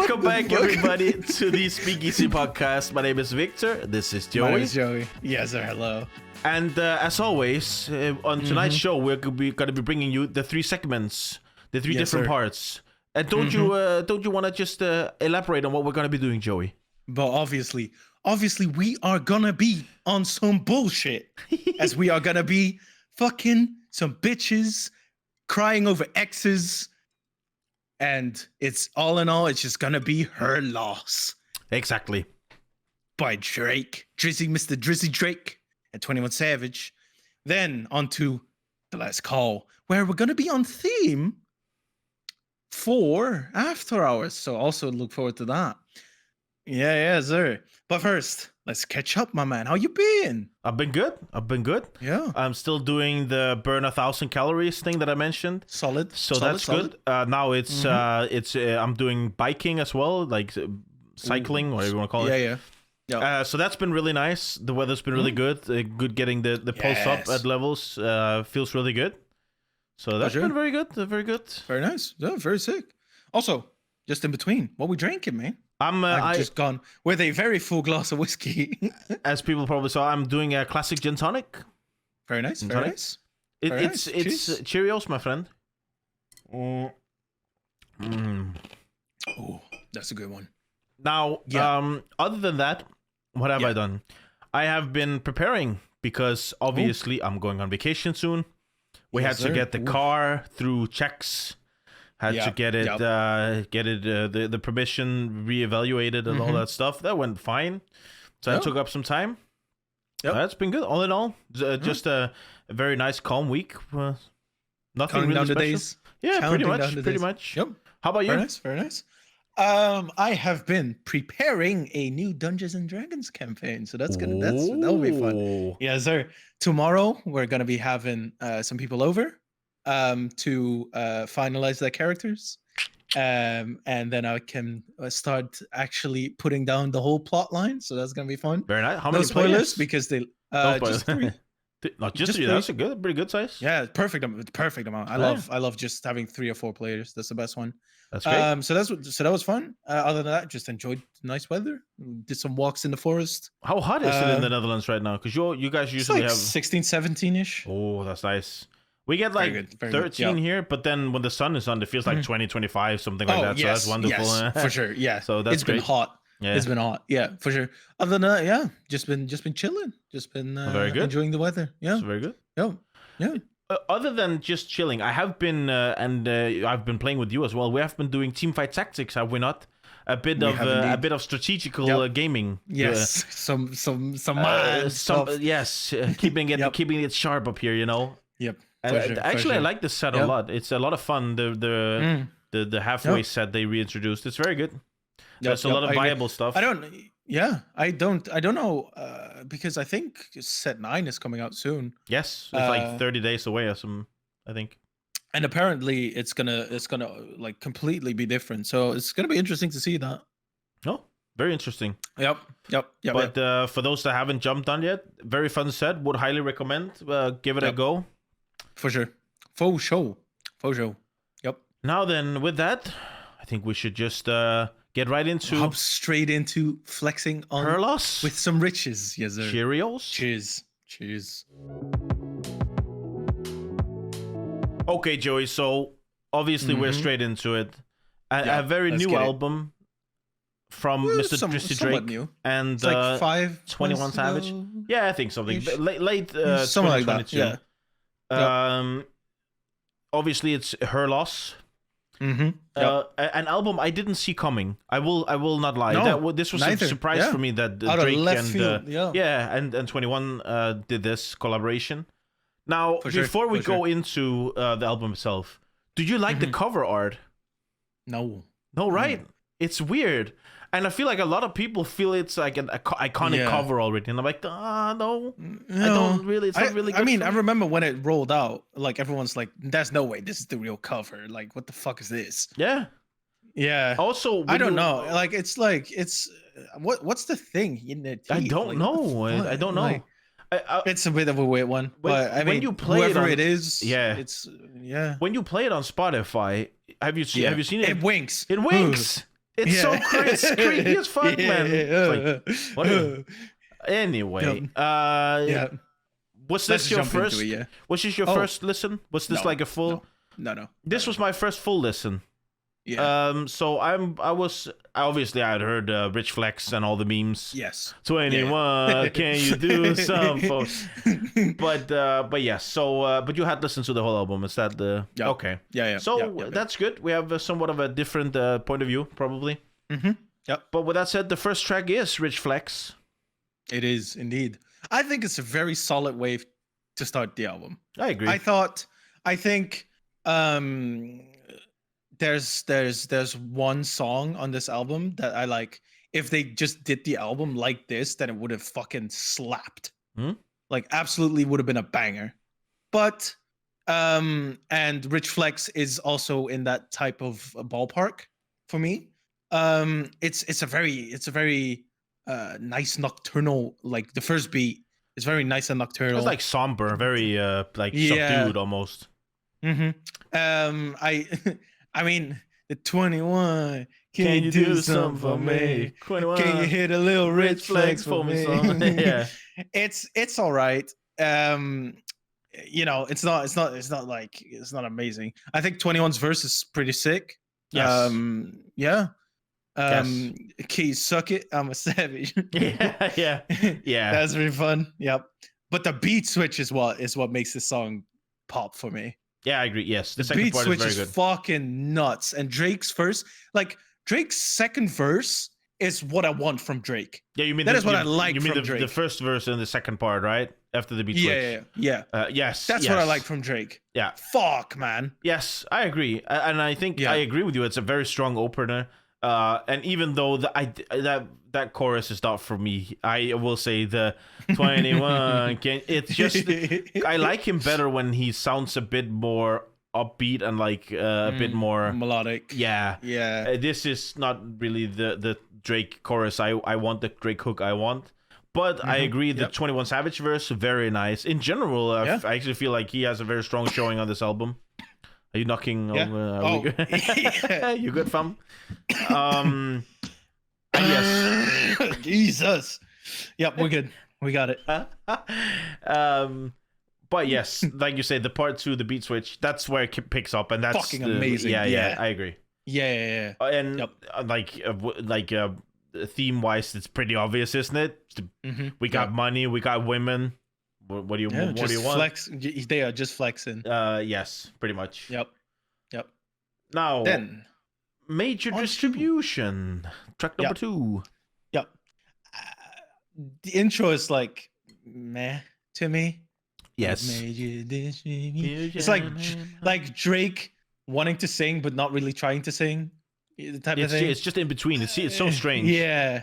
Welcome back, everybody, to the Speakeasy Podcast. My name is Victor. This is Joey. My name is Joey. Yes, sir. Hello. And as always, on tonight's show, we're going to be bringing you the three segments, the three different parts. And don't you want to just elaborate on what we're going to be doing, Joey? But obviously, we are gonna be on some bullshit, as we are gonna be fucking some bitches, crying over exes, and it's all in all, it's just gonna be Her Loss. Exactly. By Drake, Mr. Drizzy Drake, and 21 Savage. Then onto The Last Call, where we're gonna be on theme for After Hours. So also look forward to that. Yeah, sir. But first, let's catch up, my man. How you been? I've been good. Yeah. I'm still doing the burn 1,000 calories thing that I mentioned. Solid. That's good. Now it's I'm doing biking as well, like cycling, whatever you want to call it. Yeah. So that's been really nice. The weather's been really good. Good getting the pulse up at levels. Feels really good. So that's been very good. Very good. Very nice. Yeah, very sick. Also, just in between, what we drinking, man? I've just gone with a very full glass of whiskey. As people probably saw, I'm doing a classic gin tonic. Very nice. Very nice. It's Cheerios, my friend. Oh, that's a good one. Now, other than that, what have I done? I have been preparing because obviously I'm going on vacation soon. We had to get the car through checks. Had to get it, the permission reevaluated and all that stuff. That went fine. So that took up some time. That's been good. All in all, just a very nice, calm week. Nothing Counting really down special. the days. Yeah, pretty much. Yep. How about you? Very nice. I have been preparing a new Dungeons and Dragons campaign, so that'll be fun. Yeah, sir. Tomorrow we're gonna be having some people over. To finalize their characters, and then I can start actually putting down the whole plot line. So that's gonna be fun. Very nice. How many spoilers? players? Because they just three. Not just three. That's a pretty good size. Yeah, perfect amount. I love just having 3 or 4 players. That's the best one. That's great. So that was fun. Other than that, just enjoyed nice weather. Did some walks in the forest. How hot is it in the Netherlands right now? Because you guys usually have 16, 17-ish. Oh, that's nice. We get like 13 here, but then when the sun is on, it feels like 20, 25, something like that. Yes, so that's wonderful. Yes, for sure. Yeah. So that's been hot. Yeah. It's been hot. Yeah, for sure. Other than that, just been chilling. Just been very good. Enjoying the weather. Yeah. That's very good. Yeah. Other than just chilling, I have been I've been playing with you as well. We have been doing teamfight tactics, have we not? A bit of strategical gaming. Yes. Some stuff. Yes. Keeping it sharp up here, you know. Yep. I like this set a lot. It's a lot of fun. The halfway set they reintroduced. It's very good. There's a lot of viable stuff. I don't know because I think set 9 is coming out soon. Yes, it's like 30 days away or some, I think. And apparently it's gonna like completely be different. So it's gonna be interesting to see that. Oh, very interesting. Yep. But for those that haven't jumped on yet, very fun set. Would highly recommend. Give it a go. For sure. Faux show. Yep. Now then, with that, I think we should just get right into... Hop straight into flexing on... Her Loss. With some riches. Yes, sir. Cheerios. Cheers. Okay, Joey, so obviously we're straight into it. A very new album from Mr. Drizzy Drake new. And it's like 5 21 Savage. Yeah, I think something. Late something like that. Yeah. Obviously it's Her Loss. An album I didn't see coming. I will not lie. This was a surprise for me that Drake and 21 did this collaboration. Now, before we go into the album itself, do you like the cover art? No, right? It's weird. And I feel like a lot of people feel it's like an iconic cover already. And I'm like, no, I don't really. It's not really good. I mean, I remember when it rolled out, like everyone's like, there's no way this is the real cover. Like, what the fuck is this? Yeah. Yeah. Also, I don't know. Like, it's what's the thing in it? I don't know. I don't know. Like, it's a bit of a weird one, but I mean, when you play whoever it is, it's When you play it on Spotify, have you seen it? It winks. It winks. It's so crazy. It's creepy as fuck, man. It's like, what? Anyway, yeah. Was this your first? Was this your first listen? Was this like a full? No. This was my first full listen. Yeah. So I had heard Rich Flex and all the memes. Yes. 21. Can you do something? But yes. So but you had listened to the whole album. Is that the okay? Yeah. So that's good. We have somewhat of a different point of view, probably. Mm-hmm. Yep. But with that said, the first track is Rich Flex. It is indeed. I think it's a very solid way to start the album. I agree. I think there's one song on this album that I like. If they just did the album like this, then it would have fucking slapped. Like absolutely would have been a banger. But and Rich Flex is also in that type of ballpark for me. It's a very nice nocturnal, like the first beat is very nice and nocturnal. It's like somber, very subdued almost. I mean, the 21. Can you do something for me? 21. Can you hit a little Rich Flex for me? Yeah, it's all right. It's not amazing. I think 21's verse is pretty sick. Yes. Keys, suck it. I'm a savage. yeah. That's really fun. Yep. But the beat switch is what makes this song pop for me. Yeah, I agree. Yes, the beat switch is fucking nuts. And Drake's second verse is what I want from Drake. Yeah, you mean that is what I like from Drake. You mean the first verse and the second part, right? After the beat switch. Yeah. Yes. That's what I like from Drake. Yeah. Fuck, man. Yes, I agree, and I think I agree with you. It's a very strong opener. And even though that chorus is not for me, I will say the 21 it's just I like him better when he sounds a bit more upbeat and like a bit more melodic. Yeah. This is not really the Drake chorus I want, the Drake hook I want. But I agree, the 21 Savage verse, very nice. In general, I actually feel like he has a very strong showing on this album. Are you knocking over? You good, fam? Yes. Jesus. Yep, we're good. We got it. But yes, like you say, the part 2, the beat switch, that's where it picks up, and that's fucking amazing. Yeah, I agree. Yeah. And theme wise, it's pretty obvious, isn't it? We got money, we got women. What do you want? Flex. They are just flexing. Yes, pretty much. Yep. Now then, major distribution track number 2. Yep. The intro is like meh to me. Yes. Major distribution. It's like Drake wanting to sing but not really trying to sing. The type of thing. It's just in between. It's so strange. Yeah.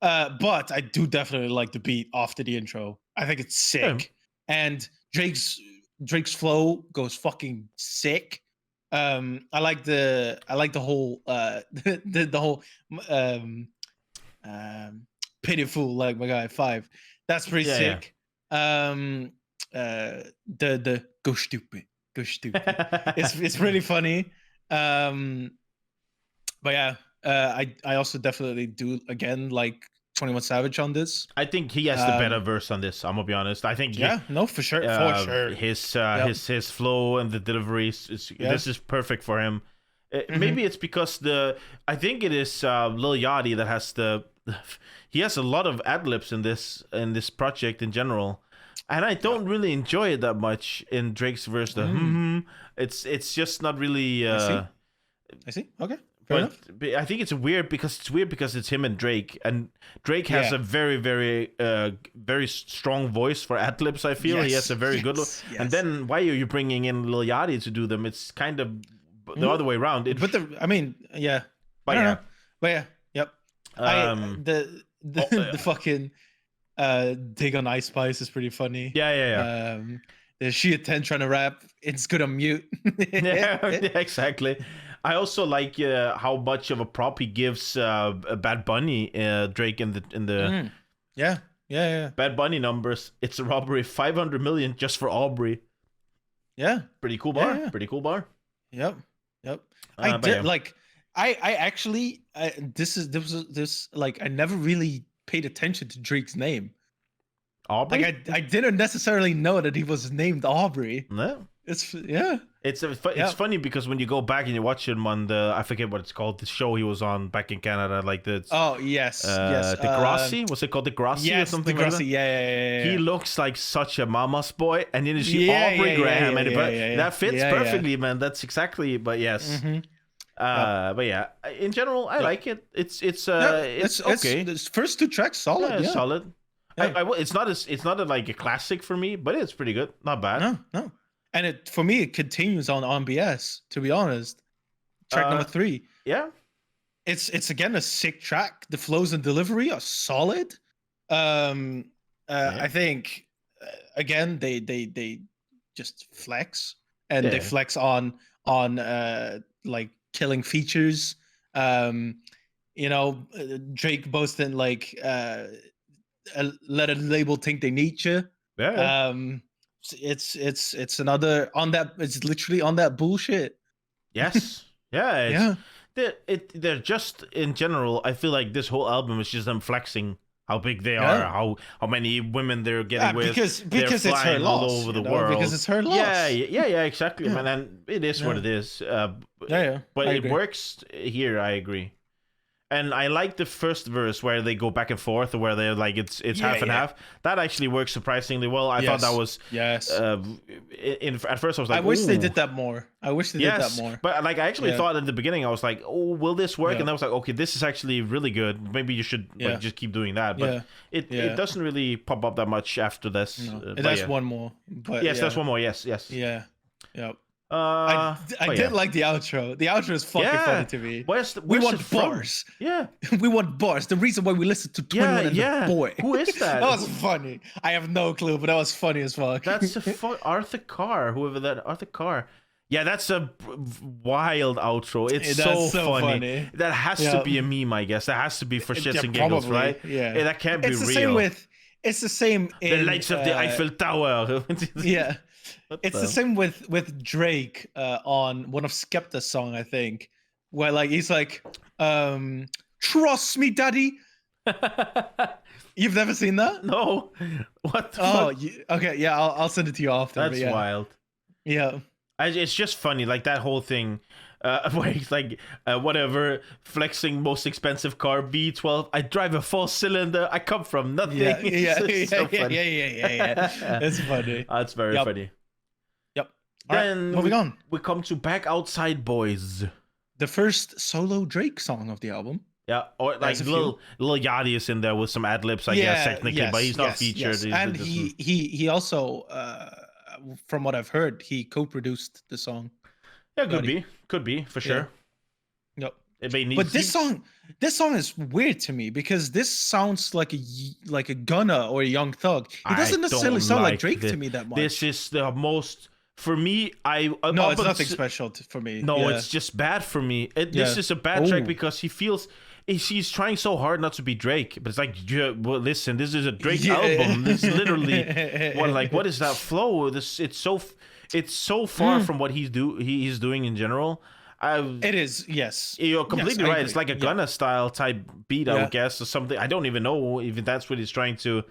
But I do definitely like the beat after the intro. I think it's sick. And Drake's flow goes fucking sick. I like the whole the whole pitiful, like my guy 5. That's pretty sick. The go stupid. It's really funny. But yeah, I also definitely do again like 21 Savage on this. I think he has the better verse on this. I'm gonna be honest. I think for sure. His flow and the delivery this is perfect for him. Maybe it's because I think it is Lil Yachty that has he has a lot of ad libs in this project in general, and I don't really enjoy it that much in Drake's verse. It's just not really. I see. Okay. But I think it's weird because it's him and Drake has a very, very, very strong voice for ad libs. I feel he has a very good look. Yes. And then why are you bringing in Lil Yachty to do them? It's kind of the other way around. Yep. The fucking dig on Ice Spice is pretty funny. Yeah. There's She-10 trying to rap. It's good on mute. Yeah, exactly. I also like how much of a prop he gives Bad Bunny, Drake in the Yeah. Bad Bunny numbers. It's a robbery, 500 million just for Aubrey. Yeah, pretty cool bar. Pretty cool bar. Yep. I I actually this like I never really paid attention to Drake's name. Aubrey? Like I didn't necessarily know that he was named Aubrey. No. It's funny because when you go back and you watch him on I forget what it's called, the show he was on back in Canada, like the yes Degrassi, was it called Degrassi or something like that? Yeah. He looks like such a mama's boy, and then you see Aubrey Graham, that fits perfectly, man. That's exactly, but yes. Mm-hmm. But yeah, in general, I like it. It's okay. It's first 2 tracks solid. Yeah, solid. Yeah. It's not like a classic for me, but it's pretty good. Not bad. No. And for me, it continues on BS, to be honest. Track number 3. Yeah. It's again a sick track. The flows and delivery are solid. I think again they just flex, and they flex on like killing features. Drake boasting like let a label think they need you. Yeah. It's another on that. It's literally on that bullshit. Yes. Yeah. They're just in general. I feel like this whole album is just them flexing how big they are, how many women they're getting with. Because it's her loss all over the world. Because it's her loss. Yeah, exactly, man. And it is what it is. But it works here. I agree. And I like the first verse where they go back and forth, where they're like it's half and half. That actually works surprisingly well. I thought that was at first I was like, I wish they did that more. Did that more. But like I actually thought at the beginning I was like, oh, will this work? And I was like, okay, this is actually really good. Maybe you should like just keep doing that. But it doesn't really pop up that much after this. No. That's one more. But that's one more. Yes. Yeah. Yep. I did like the outro. The outro is fucking funny to me. We want bars. Yeah. We want bars. The reason why we listen to 21 and the Boy. Who is that? That was funny. I have no clue, but that was funny as fuck. That's Arthur Carr, whoever that Arthur Carr. Yeah, that's a wild outro. It's so funny. That has to be a meme, I guess. That has to be for shits and giggles, probably, right? Yeah. That can't be real. It's the same in the lights of the Eiffel Tower. Yeah. It's the same with Drake on one of Skepta's song, I think, where like he's like, "Trust me, daddy." You've never seen that? No. What? The fuck? Okay. Yeah, I'll send it to you after. That's wild. Yeah. It's just funny, like that whole thing. Where he's like, whatever, flexing most expensive car, V12. I drive a 4-cylinder. I come from nothing. Yeah. It's funny. That's very funny. Yep. Then moving on. We come to Back Outside Boys, the first solo Drake song of the album. Yeah, or like little Yachty is in there with some ad libs, I guess technically, but he's not featured. Yes. And he also, from what I've heard, he co-produced the song. Yeah, could be for sure. Yep. But this song is weird to me because this sounds like a Gunna or a Young Thug. It doesn't necessarily sound like Drake to me that much. This is the most. For me, no, it's nothing special for me. No, it's just bad for me. This is a bad track because he's trying so hard not to be Drake, but it's like, well, listen, this is a Drake album. This is literally what is that flow? It's so far from what he's doing in general. It is, yes. You're completely right. It's like a Gunna style type beat, I would guess, or something. I don't even know if that's what he's trying to.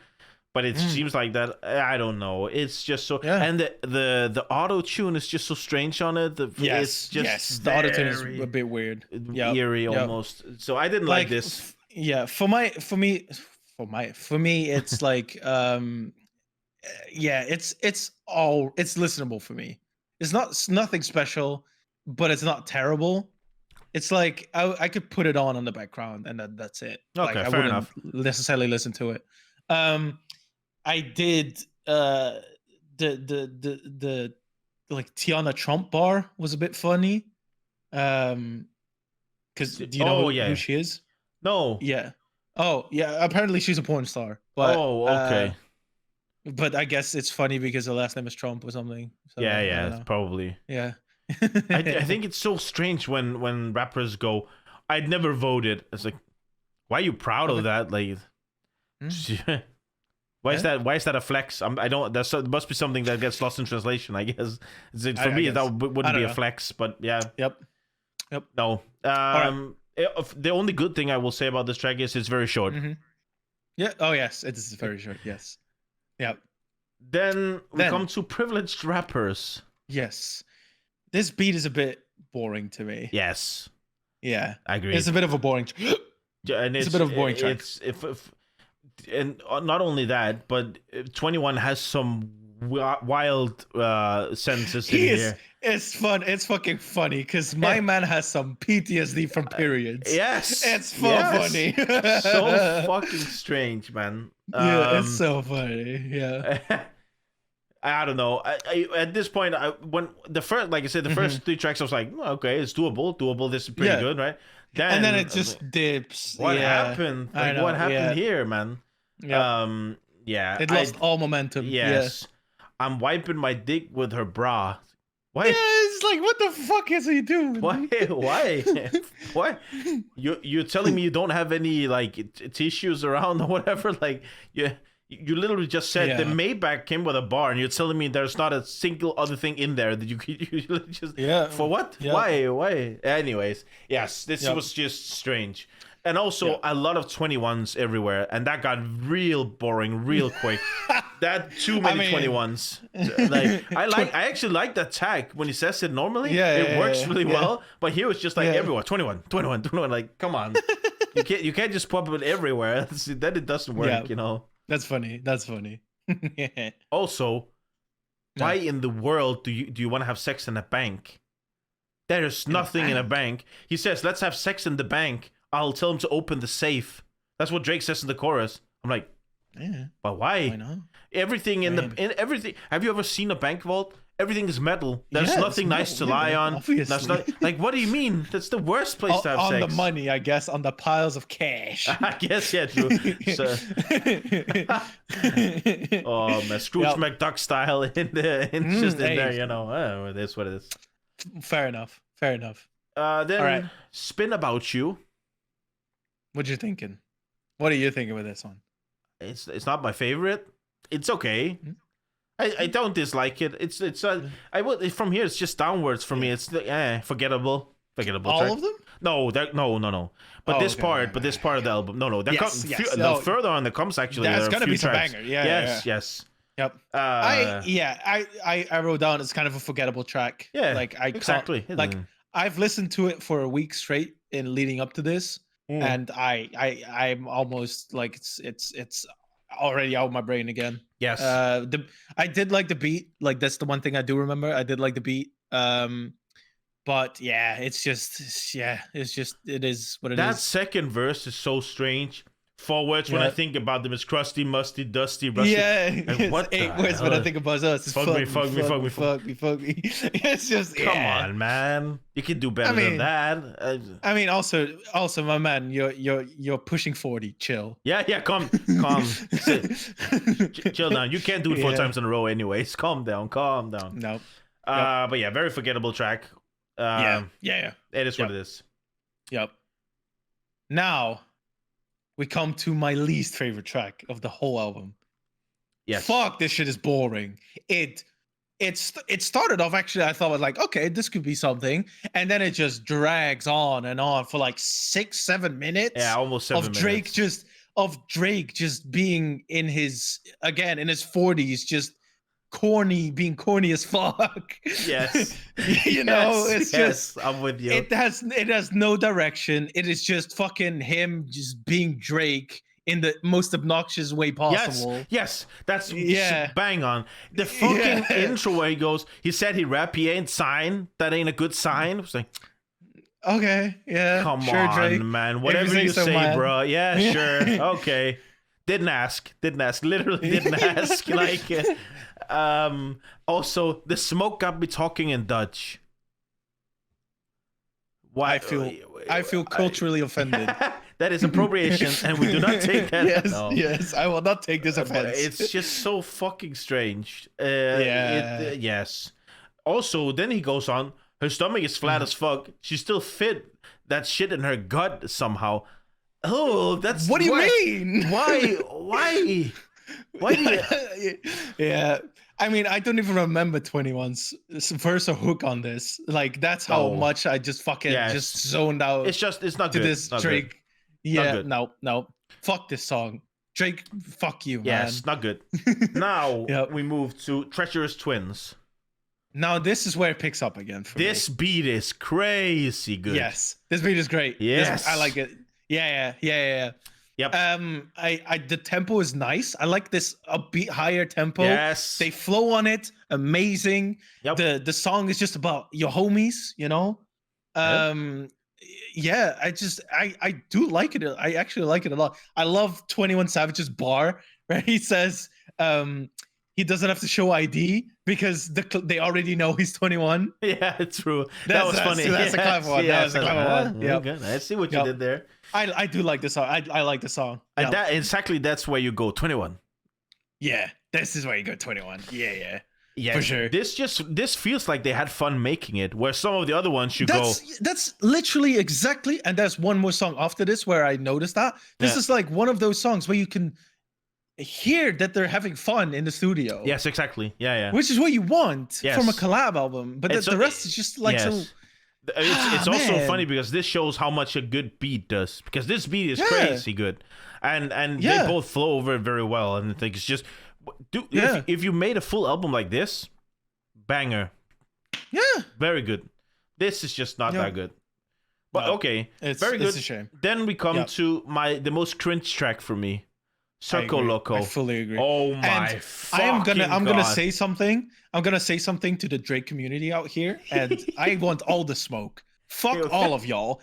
But it seems like that. I don't know. It's just so, and the auto tune is just so strange on it. It's just the auto tune is a bit weird, eerie almost. So I didn't like this. Yeah, for me, it's like, it's listenable for me. It's nothing special, but it's not terrible. It's like I could put it on the background and that's it. Okay, I fair wouldn't enough. necessarily listen to it. I did the like Tiana Trump bar was a bit funny. Because do you know who she is? No. Yeah. Oh yeah. Apparently she's a porn star. But, okay. But I guess it's funny because her last name is Trump or something. So, yeah, probably. Yeah. I think it's so strange when rappers go, "I'd never voted." It's like, why are you proud of that? Like. Why is that a flex? I don't. There must be something that gets lost in translation. I guess for me that wouldn't be a flex, but yeah. Yep. Yep. No. The only good thing I will say about this track is it's very short. Mm-hmm. Yeah. Oh yes, it is very short. Yes. Yeah. Then we come to privileged rappers. Yes. This beat is a bit boring to me. Yes. Yeah. I agree. It's a bit of a boring and it's a bit of a boring track. It's and not only that, but 21 has some wild sentences in here. It's fun. It's fucking funny because my man has some PTSD from periods. Yes. It's funny. So fucking strange, man. Yeah, it's so funny. Yeah. I don't know. I at this point, when the first, like I said, the first 3 tracks, I was like, okay, it's doable. This is pretty good, right? And then it just dips. What happened? Like, what happened here, man? Yeah. It lost all momentum. Yes. Yeah. I'm wiping my dick with her bra. Why? Yeah, it's like, what the fuck is he doing? Why? What? You're telling me you don't have any like tissues around or whatever? Like you literally just said the Maybach came with a bar, and you're telling me there's not a single other thing in there that you just for what? Yeah. Why? Anyways, yes, this was just strange. And also a lot of 21s everywhere, and that got real boring real quick. That too many 21s. Like I actually like that tag when he says it normally. It works really well. But here it's just like everywhere 21. Like, come on, you can't just pop it everywhere. Then it doesn't work. You know. That's funny. Also, why in the world do you want to have sex in a bank? There's nothing in a bank. He says, "Let's have sex in the bank. I'll tell him to open the safe." That's what Drake says in the chorus. I'm like, but why? Why not? Everything in everything. Have you ever seen a bank vault? Everything is metal. There's nothing nice to lie on. Obviously. That's not like, what do you mean? That's the worst place to have on sex. On the money, I guess, on the piles of cash. I guess, yeah, true. So, my Scrooge McDuck style in there, you know. Oh, it is what it is. Fair enough. Then all right. Spin About You. What you thinking? What are you thinking with this one? It's not my favorite. It's okay. I don't dislike it. I will from here. It's just downwards for me. It's forgettable. All track. of them? No. But this part of the album. No. Further on, there comes actually. That's gonna be some tracks. banger. Yes. Yep. I wrote down it's kind of a forgettable track. Yeah. Like exactly. Like I've listened to it for a week straight in leading up to this. And I'm almost like it's already out of my brain again. Yes. I did like the beat. Like that's the one thing I do remember. I did like the beat. But yeah, it is what it is. That second verse is so strange. 4 words when I think about them is crusty, musty, dusty, rusty. Yeah, and what 8 words when I think about us. Fuck me. It's just come on, man. You can do better than that. I mean, also, my man, you're pushing 40. Chill. Yeah. Calm. Chill down. You can't do it 4 times in a row, anyways. Calm down. No. But yeah, very forgettable track. Yeah. It is what it is. Yep. Now, we come to my least favorite track of the whole album. Yes. Fuck, this shit is boring. It started off, actually, I thought, like, okay, this could be something. And then it just drags on and on for like 6-7 minutes. Yeah, almost 7 minutes. Of Drake just being in his 40s, just being corny as fuck. Yes. It's just, I'm with you. It has no direction. It is just fucking him just being Drake in the most obnoxious way possible. Yes. That's bang on. The fucking intro where he said he rap, he ain't sign. That ain't a good sign. I was like, okay, yeah. Come sure, on, Drake. man. Whatever you say, bro. Yeah, sure. Okay. Didn't ask. Literally didn't ask. Like, also, the smoke got me talking in Dutch. Why? I feel culturally offended. That is appropriation, and we do not take that. Yes, I will not take this offense. It's just so fucking strange. Yes. Also, then he goes on. Her stomach is flat as fuck. She still fit that shit in her gut somehow. Oh, that's what do you mean? Why? Why do you? Yeah, I mean, I don't even remember 21's verse or hook on this. Like, that's how much I just fucking just zoned out. It's not to good. this not Drake. Good. Yeah, no. Fuck this song. Drake, fuck you, man. Yes, not good. Now we move to Treacherous Twins. Now this is where it picks up again for this me. Beat is crazy good. Yes, this beat is great. Yes, I like it. Yeah. Yep. The tempo is nice. I like this upbeat, higher tempo. Yes. They flow on it. Amazing. Yep. The song is just about your homies, you know? Yeah, I do like it. I actually like it a lot. I love 21 Savage's bar where he says he doesn't have to show ID because they already know he's 21. Yeah, true. That was funny. That's a clever one. That was a clever one. Yeah, good. I see what you did there. I do like the song. I like the song. And that's where you go 21. Yeah, this is where you go 21. Yeah. Yeah, for sure. This feels like they had fun making it, where some of the other ones go. That's literally exactly, and there's one more song after this where I noticed that. This is like one of those songs where you can hear that they're having fun in the studio. Yes, exactly. Yeah. Which is what you want from a collab album, but the rest is just like so. It's also funny because this shows how much a good beat does, because this beat is crazy good, and they both flow over it very well, and I think it's just. If you made a full album like this, banger. Yeah. Very good. This is just not that good. But okay, it's very good. It's a shame. Then we come to the most cringe track for me, Circo Loco. I fully agree. Oh my I'm gonna say something. I'm gonna say something to the Drake community out here, and I want all the smoke. Fuck all of y'all.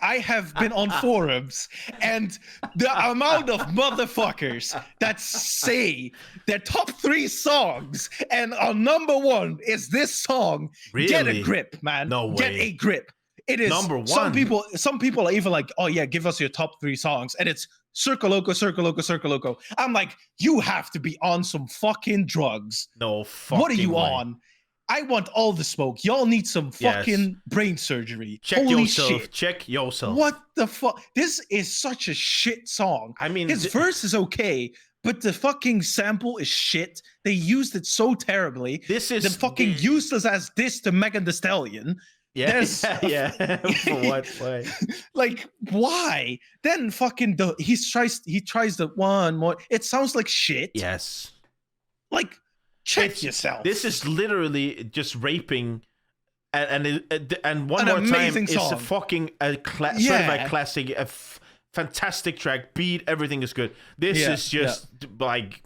I have been on forums, and the amount of motherfuckers that say their top 3 songs and our number 1 is this song. Really? Get a grip, man. No way. Get a grip. It is number 1. Some people are even like, oh yeah, give us your top 3 songs, and it's Circo Loco, Circo Loco, Circo Loco. I'm like, you have to be on some fucking drugs. No fucking What are you way. on? I want all the smoke. Y'all need some fucking brain surgery. Holy shit. Check yourself. What the fuck? This is such a shit song. I mean, his verse is okay, but the fucking sample is shit. They used it so terribly. This is the fucking useless as this to Megan Thee Stallion. Yeah. For what? Why? Like, why? Then fucking he tries the one more. It sounds like shit. Yes. Like, check yourself. This is literally just raping, and one more time song. It's a fucking certified classic, fantastic track. Beat, everything is good. This is just like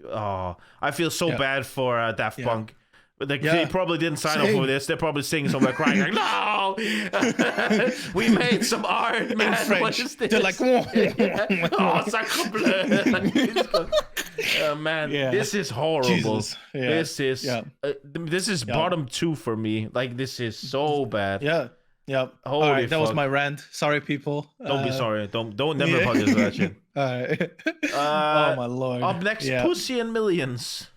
oh, I feel so bad for Daft Punk. But they probably didn't sign up for this. They're probably singing somewhere crying like, no, we made some art, man. In French. What is this? They're like, oh, sacre bleu. Man, this is horrible. This is bottom 2 for me. Like, this is so bad. Yeah. Holy all right, fuck. that was my rant. Sorry, people. Don't be sorry. Don't never apologize for that shit. All right. Oh my lord. Up next, Pussy and Millions.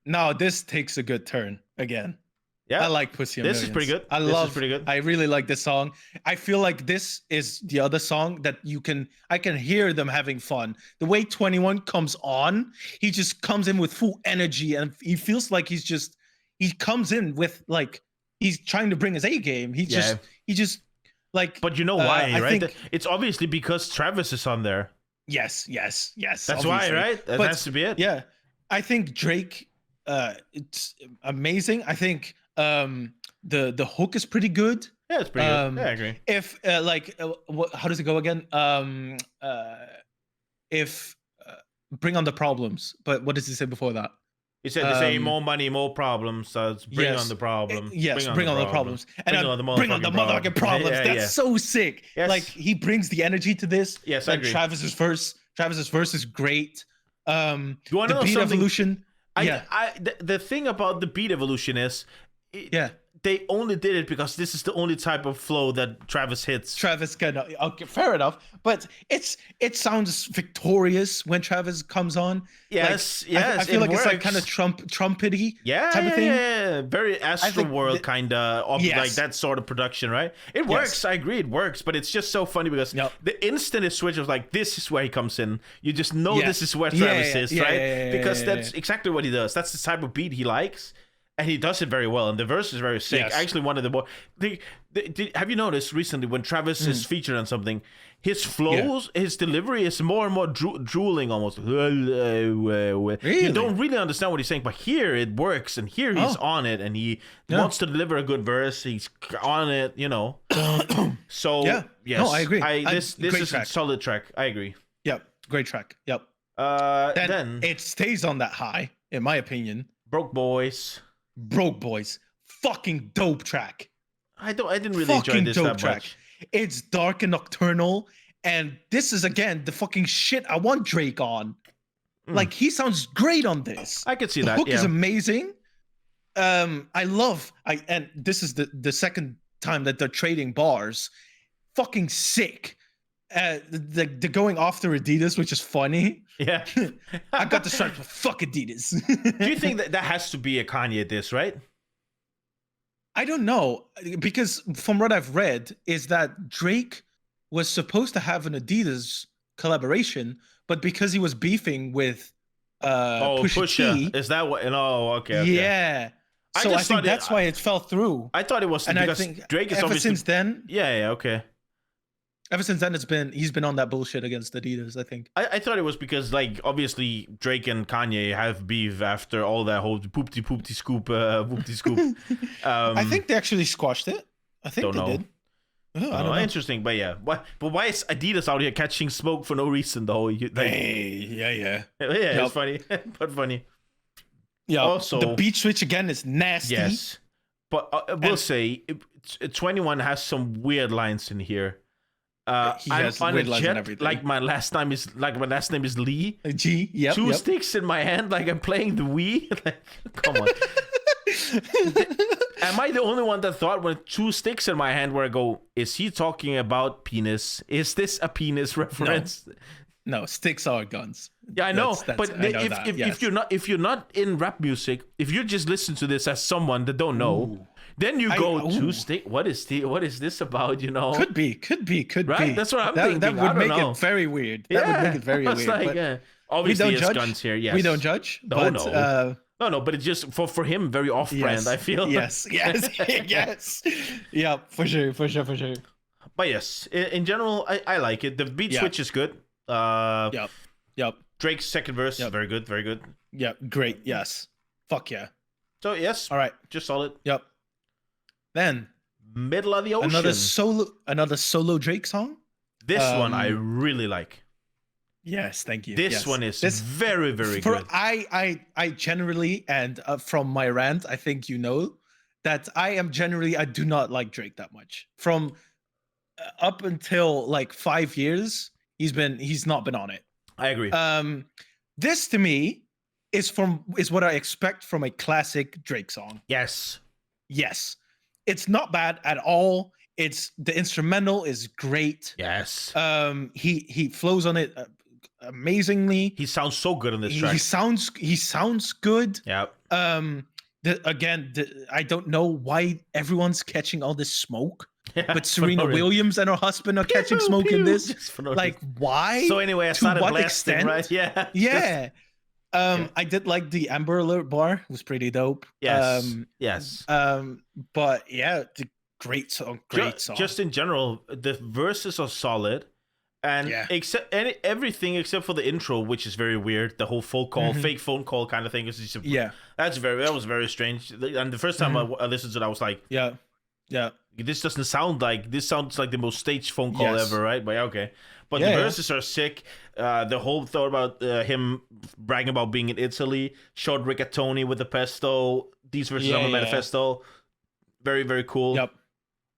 Now this takes a good turn again. Yeah, I like Pussy and Millions. This is pretty good. This is pretty good. I really like this song. I feel like this is the other song that I can hear them having fun. The way 21 comes on, he just comes in with full energy, and he feels like he comes in with like he's trying to bring his A game. He just like. But you know why, right? It's obviously because Travis is on there. Yes. That's obviously why, right? That has to be it. Yeah, I think Drake. It's amazing. I think the hook is pretty good. Yeah, it's pretty good. Yeah, I agree. If how does it go again? If bring on the problems, but what does he say before that? He said to say more money, more problems. So it's bring on the problem. Bring on the problems. And bring on the motherfucking problems. That's so sick. Yes. Like, he brings the energy to this. Yes, I agree. Travis's verse is great. You want to know beat something? evolution. The thing about the beat evolution is Yeah. They only did it because this is the only type of flow that Travis hits. Travis can, okay, fair enough, but it sounds victorious when Travis comes on. Yes, like, yes, I feel like works. it's like kind of trumpety type of thing. Yeah, very Astro World kind of like that sort of production, right? It works. I agree, it works, but it's just so funny because the instant it switches, like this is where he comes in. You just know this is where Travis is, right? Because that's exactly what he does. That's the type of beat he likes. And he does it very well, and the verse is very sick. Yes. Actually, one of the more... have you noticed recently when Travis is featured on something, his flows, his delivery is more and more drooling almost. Really? You don't really understand what he's saying, but here it works, and here he's on it, and he wants to deliver a good verse. He's on it, you know. So, yes. No, I agree. This is a solid track. I agree. Yep, great track. Yep. Then it stays on that high, in my opinion. Broke Boys, fucking dope track. I didn't really enjoy this that much. It's dark and nocturnal, and this is again the fucking shit I want Drake on. Like, he sounds great on this. I could see that. The hook is amazing. And this is the second time that they're trading bars. Fucking sick. The going after Adidas, which is funny. Yeah. I got to start with fuck Adidas. Do you think that has to be a Kanye diss, right? I don't know, because from what I've read is that Drake was supposed to have an Adidas collaboration, but because he was beefing with Pusha T, is that what? No, okay. Yeah. So I think that's why it fell through. I thought it was because I think Drake is ever since then. Yeah, okay. Ever since then, he's been on that bullshit against Adidas, I think. I thought it was because, like, obviously Drake and Kanye have beef after all that whole poopty scoop, whoopty scoop. I think they actually squashed it. I think they did. Oh, I don't know. Interesting, but yeah. But why is Adidas out here catching smoke for no reason, though? Yeah. It's funny, but funny. Yeah. Also, the beat switch again is nasty. Yes, but I will say, 21 has some weird lines in here. He has on a weird lines jet, and everything. like my last name is Lee. G. Yep. Two sticks in my hand, like I'm playing the Wii. Like, come on. Am I the only one that thought when two sticks in my hand where I go, is he talking about penis? Is this a penis reference? No, sticks are guns. Yeah, I know. But if you're not in rap music, if you just listen to this as someone that don't know, then you go two stick. What is this about? You know, could be. Right, that's what I'm thinking. That would make it very weird. That would make it very weird. Like, obviously, it's guns here. Yes, we don't judge. No. But it's just for him very off-brand. I feel. Yes. Yeah, for sure. But yes, in general, I like it. The beat switch is good. Yep. Drake's second verse, very good. Yeah, great. Yes. Fuck yeah. So yes. All right. Just solid. Yep. Then Middle of the Ocean. Another solo Drake song. This one I really like. Yes, thank you. This one is very, very good. I generally, and from my rant, I think you know that I do not like Drake that much. From up until like 5 years, he's not been on it. I agree. This to me is what I expect from a classic Drake song. Yes. It's not bad at all. The instrumental is great. Yes. He flows on it amazingly. He sounds so good on this track. He sounds good. Yeah. I don't know why everyone's catching all this smoke. Yeah, but Serena Williams and her husband are catching smoke in this. Like, why? So anyway, I started blasting, right? Yeah. Yeah. I did like the Amber Alert bar. It was pretty dope. Yes. But yeah, great song. Just in general, the verses are solid. And everything except for the intro, which is very weird. The whole fake phone call kind of thing. That was very strange. And the first time I listened to it, I was like, yeah. This sounds like the most staged phone call ever, right? But okay. But the verses are sick. The whole thought about him bragging about being in Italy, short rigatoni with the pesto. These verses on the manifesto. Very, very cool.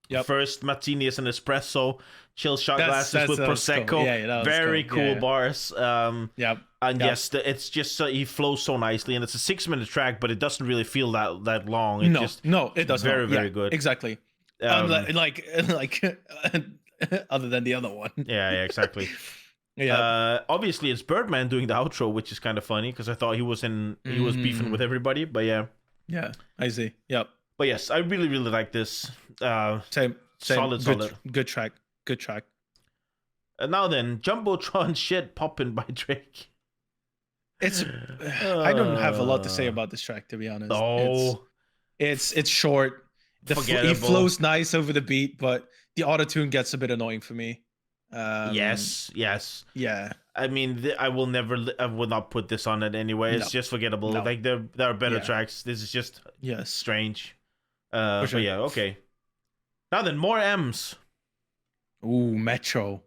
Yep. First martini is an espresso. Chill shot glasses with prosecco. Cool. Very cool bars. And yes, it's just he flows so nicely, and it's a 6-minute track, but it doesn't really feel that long. No, it doesn't. Very, very good. Exactly. Like other than the other one. Yeah, exactly. Yeah. Obviously, it's Birdman doing the outro, which is kind of funny because I thought he was beefing with everybody, but yeah. Yeah, I see. Yep. But yes, I really, really like this. Same. Solid. Good track. And now then, Jumbotron shit poppin' by Drake. I don't have a lot to say about this track, to be honest. Oh, it's short. He flows nice over the beat, but the auto-tune gets a bit annoying for me. Yes. Yeah. I mean, I will not put this on it anyway. It's just forgettable. No. Like there are better tracks. This is just strange. For sure. But yeah, okay. Now then, more M's. Ooh, Metro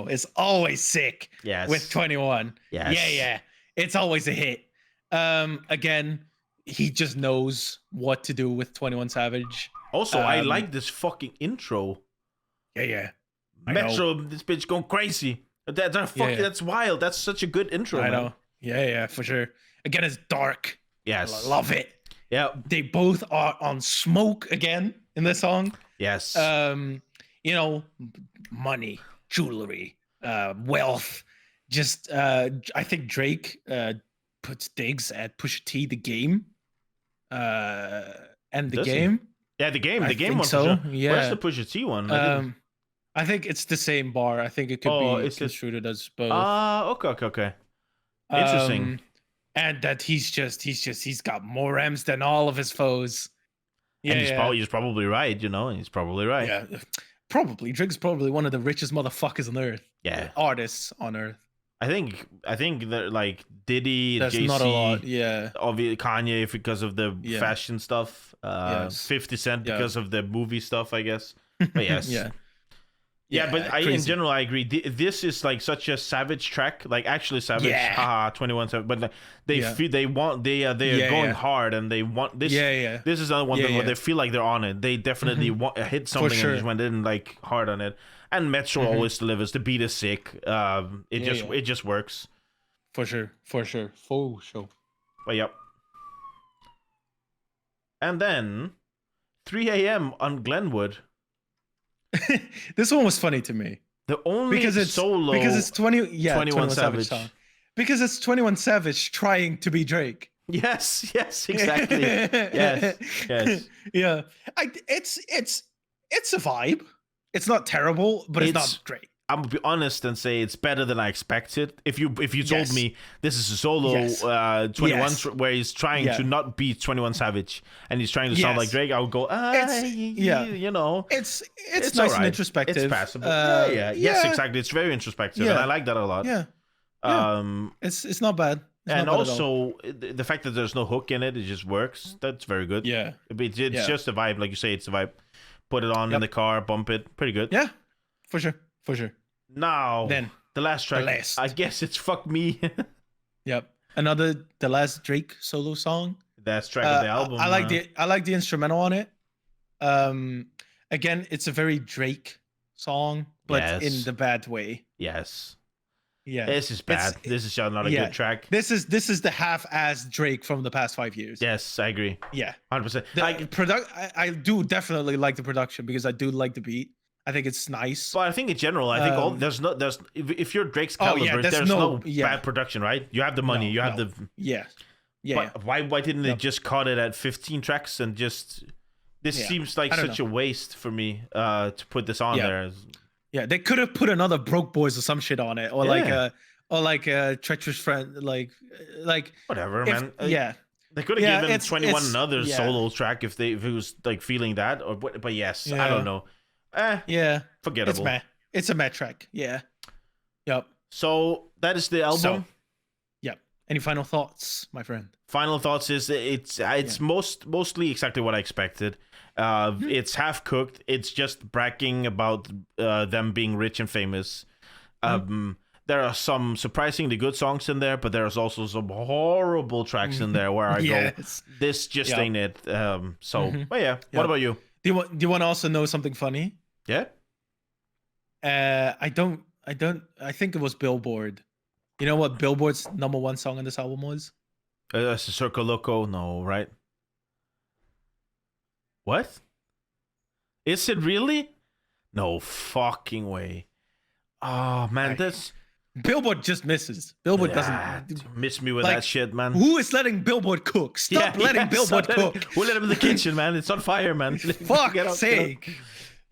is always sick. Yes. With 21. Yes. Yeah. It's always a hit. Again, he just knows what to do with 21 Savage. Also, I like this fucking intro. Yeah. Metro, this bitch going crazy. That's wild. That's such a good intro. I know. Yeah, for sure. Again, it's dark. Yes. I love it. Yeah. They both are on smoke again in this song. Yes. Money, jewelry, wealth. Just I think Drake puts digs at Pusha T, the game. And the game. Yeah, the game. The game one. So. Yeah. Where's the Pusha T one? I think it's the same bar. I think it could be construed as both. Okay. Interesting. And that he's got more M's than all of his foes. Yeah, and he's probably right. He's probably right. Yeah, probably. Drake's probably one of the richest motherfuckers on earth. Yeah, artists on earth. I think that like Diddy, there's JC, not a lot. Yeah, obviously Kanye because of the fashion stuff. 50 Cent because of the movie stuff, I guess. But yes. Yeah, but in general, I agree. This is like such a savage track, like actually savage. Haha, 21 Savage. But they are going hard, and they want this. This is another one where they feel like they're on it. They definitely hit something and just went in like hard on it. And Metro always delivers. The beat is sick. It just works. For sure. But yep. And then 3 a.m. on Glenwood. This one was funny to me. Because it's 21 Savage song. Because it's 21 Savage trying to be Drake. Yes, exactly. yes. Yeah. It's a vibe. It's not terrible, but it's not great. I'm gonna be honest and say it's better than I expected. If you told me this is a solo 21 where he's trying to not be 21 Savage and he's trying to sound like Drake, I would go, it's nice right. and introspective. It's passable. Yes, exactly. It's very introspective, and I like that a lot. It's not bad. And also the fact that there's no hook in it just works. That's very good. Yeah, it's just a vibe, like you say. It's a vibe. Put it on in the car, bump it. Pretty good. Yeah, for sure. Now, then the last track. I guess it's "Fuck Me." Yep, the last Drake solo song. Last track of the album. I like the instrumental on it. Again, it's a very Drake song, but in the bad way. Yes. Yeah. This is bad. This is not a good track. This is the half-ass Drake from the past 5 years. Yes, I agree. Yeah, 100%. I do definitely like the production because I do like the beat. I think it's nice. But I think in general, I think if you're Drake's caliber, there's no bad production, right? You have the money, But why didn't they just cut it at 15 tracks and just? This seems like such a waste for me to put this on there. Yeah, they could have put another Broke Boys or some shit on it, or like a Treacherous Friend, like whatever, man. They could have given 21 another solo track if it was like feeling that, but yes, I don't know. Forgettable. It's a Met track. Yeah. Yep. So that is the album. Any final thoughts, my friend? Final thoughts is it's mostly exactly what I expected. It's half cooked. It's just bragging about them being rich and famous. There are some surprisingly good songs in there, but there's also some horrible tracks in there where I go, this just ain't it. But yeah, what about you? Do you want to also know something funny? Yeah. I think it was Billboard You know what Billboard's #1 song on this album was? Circo Loco? No, right? What? Is it really? No fucking way. Oh man, that's Billboard just misses. Billboard doesn't miss me with that shit, man. Who is letting Billboard cook? Stop letting Billboard cook. We'll let him in the kitchen, man. It's on fire, man. Fuck's sake.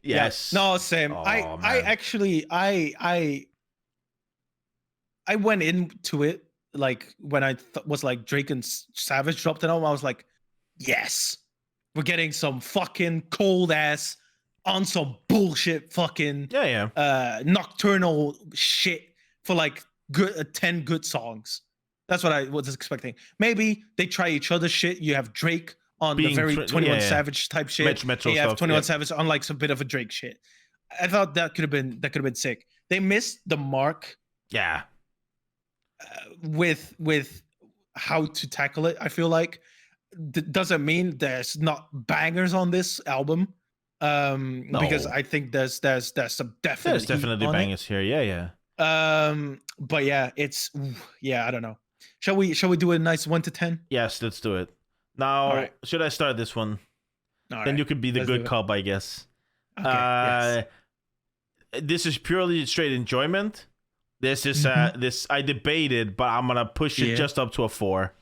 Yes. No, same. Oh, I actually went into it like when I was like Drake and Savage dropped an album. I was like, yes, we're getting some fucking cold ass on some bullshit fucking nocturnal shit for like good 10 good songs. That's what I was expecting. Maybe they try each other's shit. You have Drake on the very 21 Savage type shit. Metro you have stuff, 21 Savage on like some bit of a Drake shit. I thought that could have been sick. They missed the mark. Yeah. With how to tackle it, I feel like doesn't mean there's not bangers on this album. No. Because I think there's some definitely bangers here. Yeah. But yeah, I don't know. Shall we do a nice 1 to 10? Yes, let's do it. Now, should I start this one? Then you could be the good cop, I guess. Okay, yes. This is purely straight enjoyment. This is this I debated, but I'm gonna push it just up to a 4.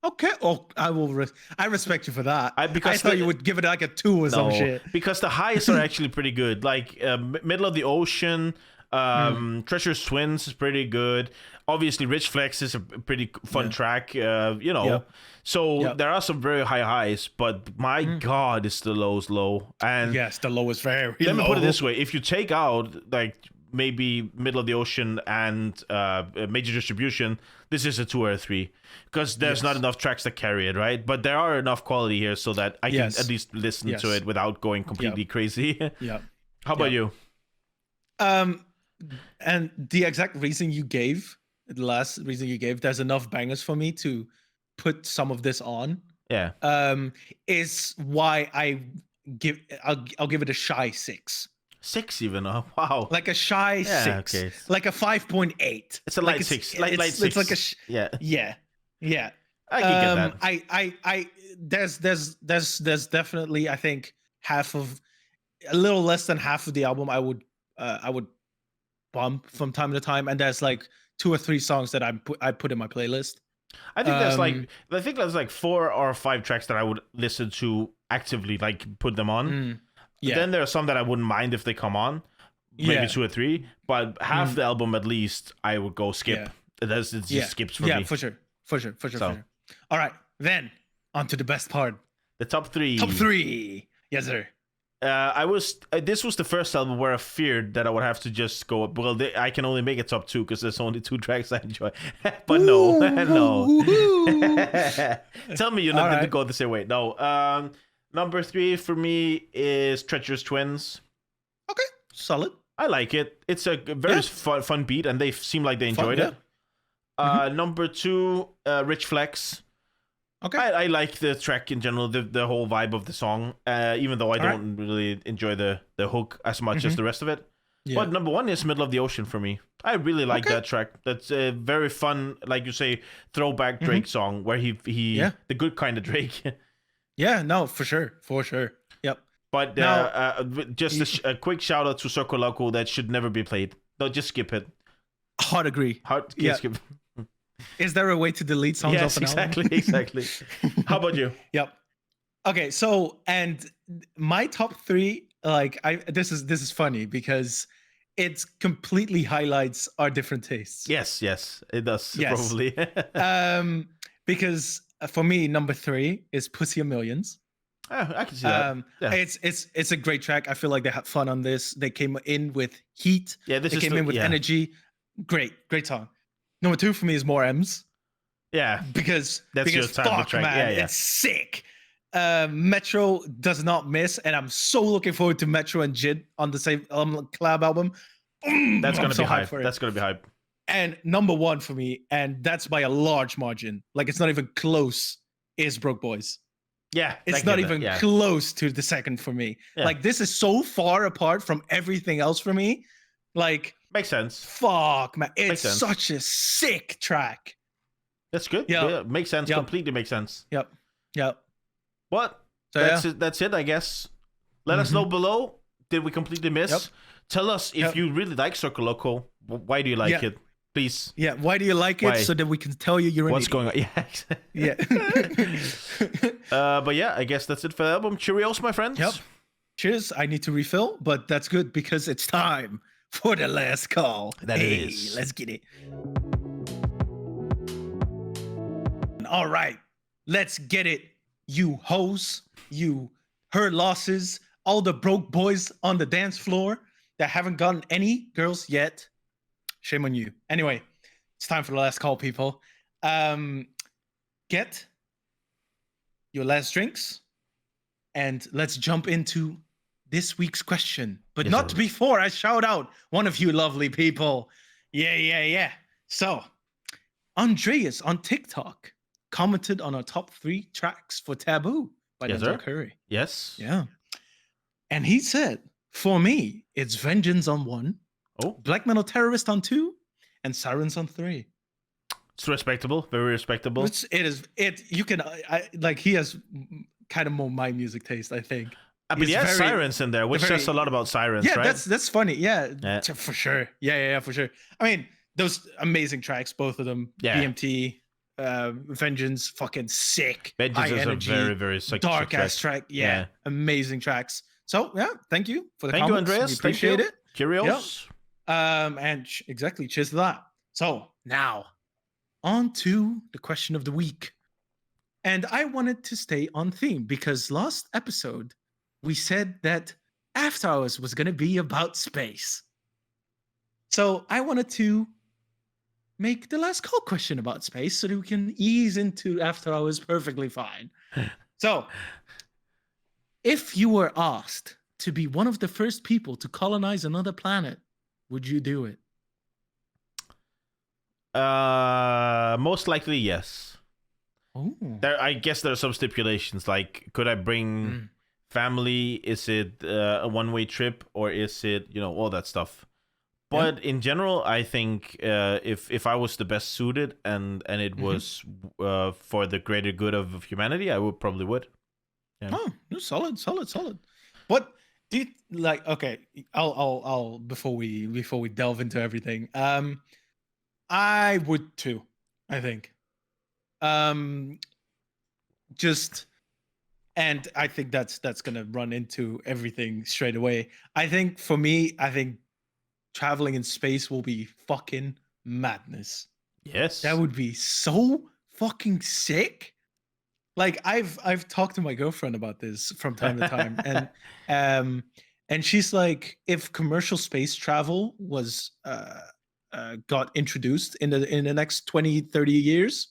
Okay. Oh, I will. I respect you for that. Because I thought you would give it like a 2 or some shit. Because the highs are actually pretty good. Like Middle of the Ocean, Treasure's Twins is pretty good. Obviously, Rich Flex is a pretty fun track. So there are some very high highs, but my God, is the lows low. And yes, the low is very low. Let me put it this way: if you take out like maybe Middle of the Ocean and Major Distribution, this is a 2 or a 3 because there's not enough tracks that carry it, right? But there are enough quality here so that I can at least listen to it without going completely crazy. How about you? And the exact reason you gave, the last reason you gave, there's enough bangers for me to put some of this on. Yeah. Is why I'll give it a shy 6. 6 even? Oh, wow. Like a shy 6. Okay. Like a 5.8. It's a light 6. Light 6. It's like a yeah. I can get that. There's definitely, I think, a little less than half of the album I would bump from time to time, and there's like 2 or 3 songs that I put in my playlist. I think there's like 4 or 5 tracks that I would listen to actively, like put them on. Then there are some that I wouldn't mind if they come on, maybe 2 or 3, but half the album at least I would go skip. It just skips for me. Yeah, for sure. All right, then on to the best part. The top 3. Top 3. Yes, sir. This was the first album where I feared that I would have to just go, well, I can only make it top 2 because there's only 2 tracks I enjoy. But no. Tell me you're not going to go the same way. No. Number 3 for me is Treacherous Twins. Okay, solid. I like it. It's a very fun beat, and they seem like they enjoyed it. Number 2, Rich Flex. Okay. I like the track in general, the whole vibe of the song, even though I don't really enjoy the hook as much as the rest of it. Yeah. But number 1 is Middle of the Ocean for me. I really like that track. That's a very fun, like you say, throwback Drake song where he the good kind of Drake. Yeah, no, for sure. Yep. But just a quick shout out to Circo Loco that should never be played. No, just skip it. Hard agree. Skip. Is there a way to delete songs off an album? Exactly. How about you? Yep. Okay, so and my top 3, like this is funny because it completely highlights our different tastes. Yes, it does. Yes. Probably. Because for me, number 3 is Pussy of Millions. I can see that. It's a great track. I feel like they had fun on this. They came in with heat. Yeah, they came in with energy. Great song. Number 2 for me is More M's. Yeah, because your fuck, track. Man, it's sick. Metro does not miss, and I'm so looking forward to Metro and Jid on the same collab album. That's gonna be hype. That's gonna be hype. And number 1 for me, and that's by a large margin, like it's not even close, is Broke Boys. Yeah, it's not even close to the second for me. Yeah. Like this is so far apart from everything else for me. Like Makes sense. Fuck, man. It's such a sick track. That's good. Yep. Yeah, makes sense. Yep. Completely makes sense. Yep. But that's it, I guess. Let us know below. Did we completely miss? Yep. Tell us if you really like Circle Loco. Why do you like it? Please. Yeah, why do you like it? So that we can tell you you're what's going on. Yeah. But yeah, I guess that's it for the album. Cheerios, my friends. Yep. Cheers. I need to refill, but that's good because it's time for the last call. That is. Let's get it. All right. Let's get it. You hoes, you hurt losses, all the broke boys on the dance floor that haven't gotten any girls yet. Shame on you. Anyway, it's time for the last call, people. Get your last drinks and let's jump into this week's question. But not before I shout out one of you lovely people. Yeah. So, Andreas on TikTok commented on our top 3 tracks for Taboo by Denzel Curry. Yes. Yeah. And he said, for me, it's Vengeance on 1, Black Metal Terrorist on 2, and Sirens on 3. It's respectable, very respectable. You can he has kind of more my music taste, I think. But he has Sirens in there, which says a lot about Sirens, right? Yeah, that's funny. Yeah, for sure. Yeah, for sure. I mean, those amazing tracks, both of them. Yeah. BMT, Vengeance, fucking sick. Vengeance is energy, a very, very sick dark ass track. Yeah, amazing tracks. So yeah, thank you for the comments. Thank you, Andreas. We appreciate it. Cheerios. And exactly, cheers to that. So now, on to the question of the week. And I wanted to stay on theme because last episode we said that After Hours was going to be about space. So I wanted to make the last call question about space so that we can ease into After Hours perfectly fine. So, if you were asked to be one of the first people to colonize another planet, would you do it? Most likely, yes. Oh. I guess there are some stipulations, like could I bring family? Is it a one-way trip, or is it, all that stuff? But in general, I think if I was the best suited and it was for the greater good of humanity, I probably would. Yeah. Oh, solid. What do you like? Okay, I'll before we delve into everything. I would too. I think. And I think that's gonna run into everything straight away. I think for me, traveling in space will be fucking madness. Yes. That would be so fucking sick. Like I've talked to my girlfriend about this from time to time and she's like, if commercial space travel was got introduced in the next 20, 30 years,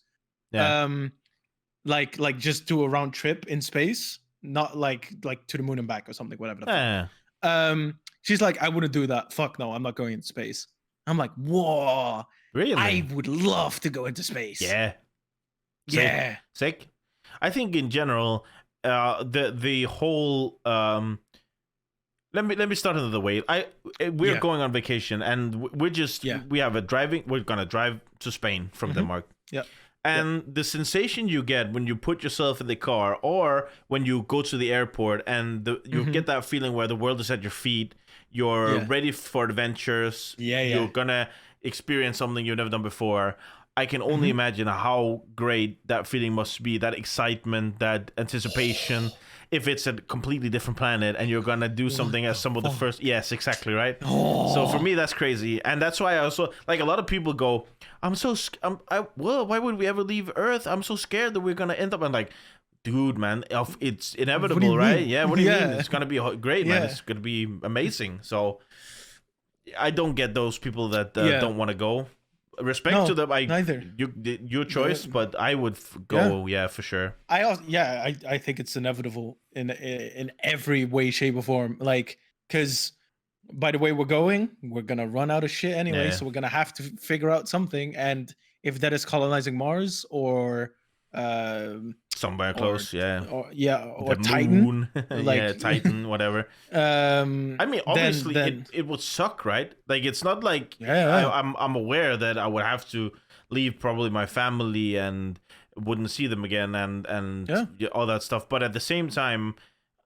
like just do a round trip in space, not like to the moon and back or something, whatever the fuck. She's like, I wouldn't do that. Fuck no, I'm not going into space. I'm like, whoa. Really? I would love to go into space. Yeah. Sick. I think in general, the whole let me start another way. We're going on vacation and we're just we have we're gonna drive to Spain from Denmark. Yeah. And the sensation you get when you put yourself in the car or when you go to the airport and you get that feeling where the world is at your feet, you're ready for adventures, you're gonna experience something you've never done before. I can only imagine how great that feeling must be, that excitement, that anticipation, if it's a completely different planet and you're gonna do something as some of the first. Yes, exactly, right? So for me, that's crazy. And that's why I also, like, a lot of people go, why would we ever leave Earth? I'm so scared that we're gonna end up. I'm like, dude, man, it's inevitable, right? Mean? Yeah, what do you mean? It's gonna be great, man. It's gonna be amazing. So I don't get those people that don't want to go. Respect to them. Neither. Your choice, but I would go. Yeah, for sure. I think it's inevitable in every way, shape, or form. Like, because by the way we're going, we're gonna run out of shit anyway. So we're gonna have to figure out something. And if that is colonizing Mars or Somewhere close, or the Titan, moon, like Titan, whatever. I mean, obviously, it would suck, right? Like, it's not like I'm aware that I would have to leave probably my family and wouldn't see them again and all that stuff. But at the same time,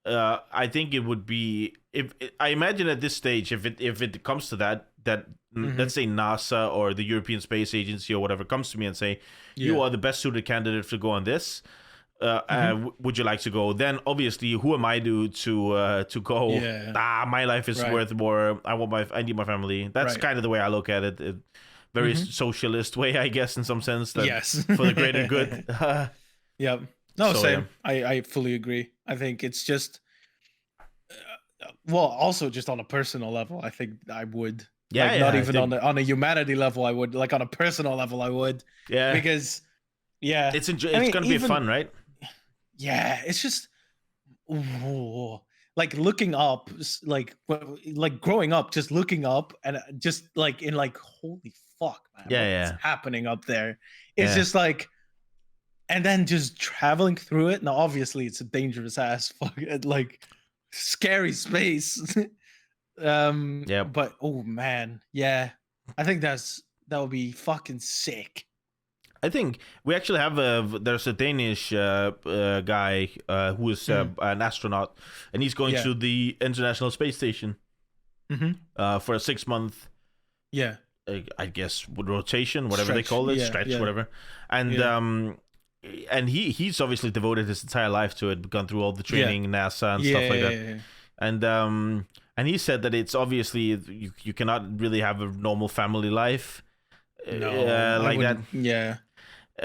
I think it would be, if I imagine at this stage, if it comes to that let's say NASA or the European Space Agency or whatever comes to me and say, you are the best suited candidate to go on this. Would you like to go? Then obviously, who am I to go? My life is worth more. I need my family. That's kind of the way I look at it. Very socialist way, I guess, in some sense. That for the greater good. Yep. No, so, same. Yeah. I fully agree. I think it's just, well, also just on a personal level, I think I would. Yeah. Not even on a humanity level, I would. Like on a personal level, I would. Yeah. Because, it's gonna be fun, right? Yeah, it's just like looking up, like growing up, just looking up and just like in like, holy fuck, man, what's happening up there? It's just like, and then just traveling through it. Now, obviously, it's a dangerous ass fuck, like scary space. But oh man, I think that would be fucking sick. I think we actually have there's a Danish guy who is an astronaut, and he's going to the International Space Station for a 6-month, I guess, rotation, whatever they call it, stretch, whatever. And he's obviously devoted his entire life to it, gone through all the training, NASA and stuff like that. And he said that it's obviously you cannot really have a normal family life. Like that. Yeah.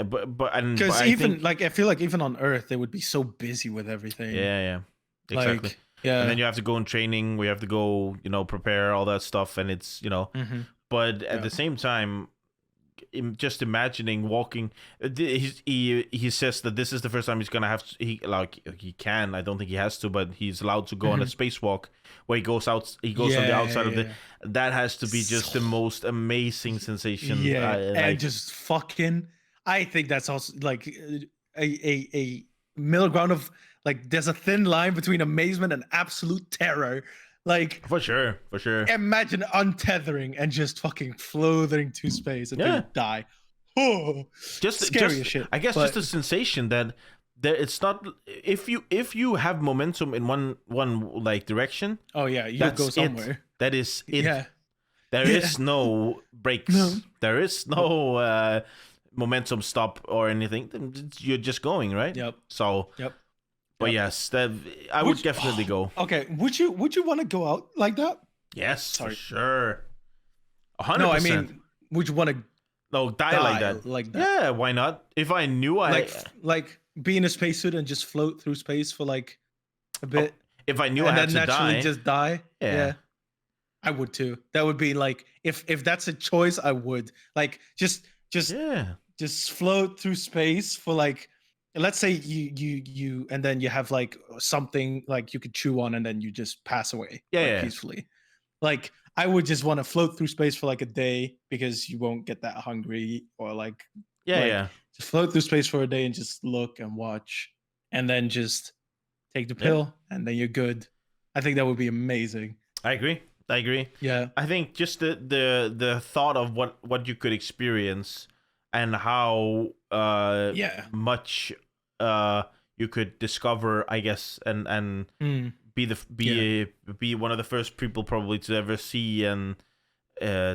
But because even like I feel like even on Earth they would be so busy with everything. Exactly. Like, and then you have to go in training. We have to go, prepare all that stuff, and it's But at the same time, just imagining walking. He says that this is the first time he's gonna have to, he can. I don't think he has to, but he's allowed to go on a spacewalk where he goes out. He goes on the outside of the. That has to be just the most amazing sensation. And just fucking. I think that's also like a middle ground of like there's a thin line between amazement and absolute terror. Like for sure. Imagine untethering and just fucking floating to space and then die. Oh, just scary as shit. I guess just the sensation that it's not if you have momentum in one like direction. Oh yeah, you'll go somewhere. That is it. Yeah. There is no breaks. No. There is no momentum stop or anything. You're just going, right? Yep. So. Yep. But yes, I would definitely go. Okay, would you want to go out like that? Yes, for sure. 100%. No, I mean, would you want to die like that? Like that? Yeah, why not? If I knew like be in a spacesuit and just float through space for like a bit. If I knew I had to die, just die. Yeah. I would too. That would be like if that's a choice, I would like just float through space for like. Let's say you and then you have like something like you could chew on and then you just pass away peacefully. Like I would just want to float through space for like a day because you won't get that hungry or like just float through space for a day and just look and watch and then just take the pill and then you're good. I think that would be amazing. I agree. Yeah. I think just the thought of what you could experience and how much you could discover, I guess, and be one of the first people probably to ever see and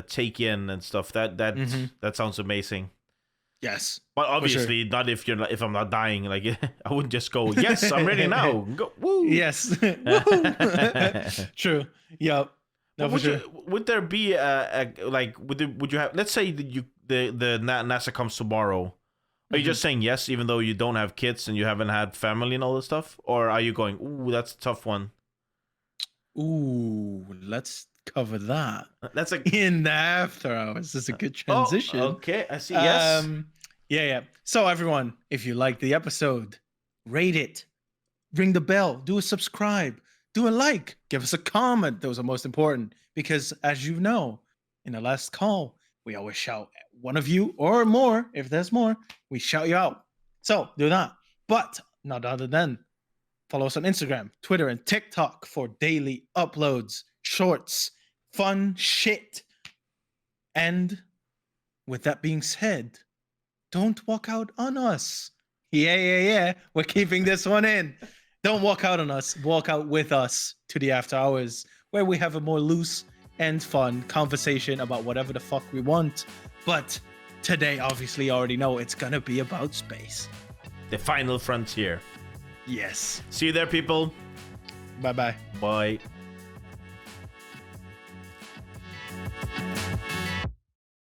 take in and stuff. That sounds amazing. Yes, but obviously not if I'm not dying. Like I wouldn't just go. Yes, I'm ready now. Go. Woo. Yes. True. Yep. No, would there be would you have? Let's say that the NASA comes tomorrow. Are you just saying yes, even though you don't have kids and you haven't had family and all this stuff? Or are you going, ooh, that's a tough one? Ooh, let's cover that. That's in the after hours. This is a good transition. Oh, okay, I see. Yes. Yeah. So everyone, if you like the episode, rate it, ring the bell, do a subscribe, do a like, give us a comment. Those are most important because, as you know, in the last call, we always shout at one of you or more. If there's more, we shout you out. So do that. But not other than follow us on Instagram, Twitter, and TikTok for daily uploads, shorts, fun shit. And with that being said, don't walk out on us. Yeah. We're keeping this one in. Don't walk out on us. Walk out with us to the after hours, where we have a more loose and fun conversation about whatever the fuck we want. But today, obviously, you already know it's gonna be about space. The final frontier. Yes. See you there, people. Bye-bye. Bye.